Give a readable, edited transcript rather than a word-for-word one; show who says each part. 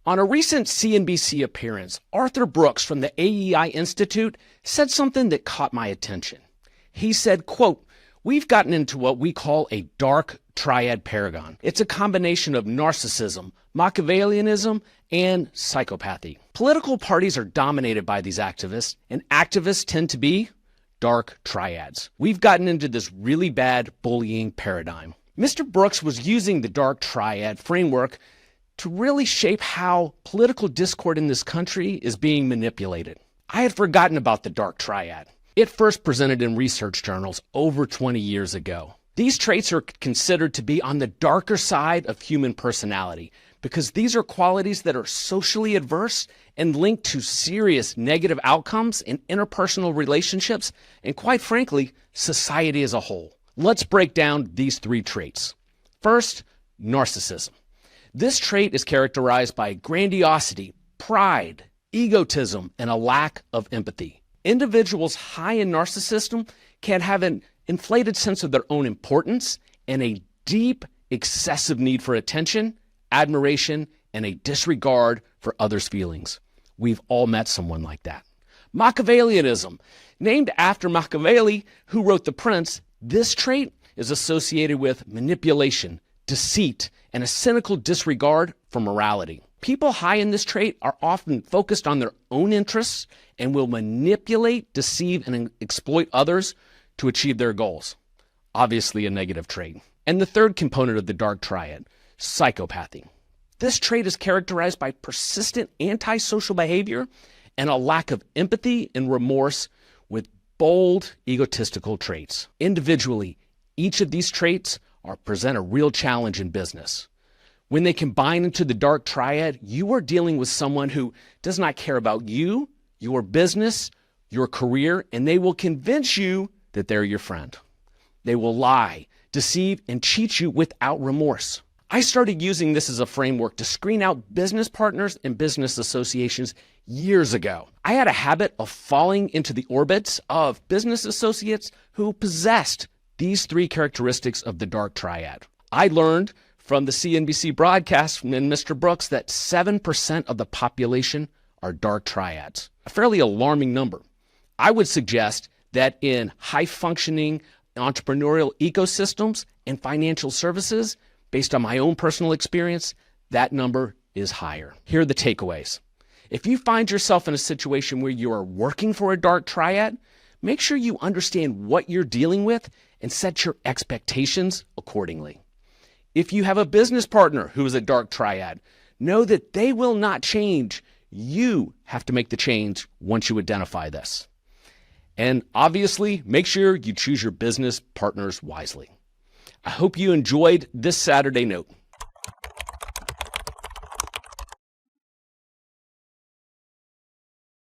Speaker 1: On a recent CNBC appearance, Arthur Brooks from the AEI Institute said something that caught my attention. He said, quote, "We've gotten into what we call a dark triad paragon. It's a combination of narcissism, Machiavellianism, and psychopathy. Political parties are dominated by these activists, and activists tend to be dark triads. We've gotten into this really bad bullying paradigm." Mr. Brooks was using the dark triad framework to really shape how political discord in this country is being manipulated. I had forgotten about the dark triad. It first presented in research journals over 20 years ago. These traits are considered to be on the darker side of human personality because these are qualities that are socially adverse and linked to serious negative outcomes in interpersonal relationships and, quite frankly, society as a whole. Let's break down these three traits. First, narcissism. This trait is characterized by grandiosity, pride, egotism, and a lack of empathy. Individuals high in narcissism can have an inflated sense of their own importance and a deep, excessive need for attention, admiration, and a disregard for others' feelings. We've all met someone like that. Machiavellianism. Named after Machiavelli, who wrote The Prince, this trait is associated with manipulation, deceit, and a cynical disregard for morality. People high in this trait are often focused on their own interests and will manipulate, deceive, and exploit others to achieve their goals. Obviously a negative trait. And the third component of the dark triad, psychopathing. This trait is characterized by persistent antisocial behavior and a lack of empathy and remorse with bold egotistical traits. Individually, each of these traits present a real challenge in business. When they combine into the dark triad, you are dealing with someone who does not care about you, your business, your career, and they will convince you that they're your friend. They will lie, deceive, and cheat you without remorse. I started using this as a framework to screen out business partners and business associations years ago. I had a habit of falling into the orbits of business associates who possessed these three characteristics of the dark triad. I learned from the CNBC broadcast from Mr. Brooks that 7% of the population are dark triads, a fairly alarming number. I would suggest that in high-functioning entrepreneurial ecosystems and financial services, based on my own personal experience, that number is higher. Here are the takeaways. If you find yourself in a situation where you are working for a dark triad, make sure you understand what you're dealing with and set your expectations accordingly. If you have a business partner who is a dark triad, know that they will not change. You have to make the change once you identify this. And obviously, make sure you choose your business partners wisely. I hope you enjoyed this Saturday Note.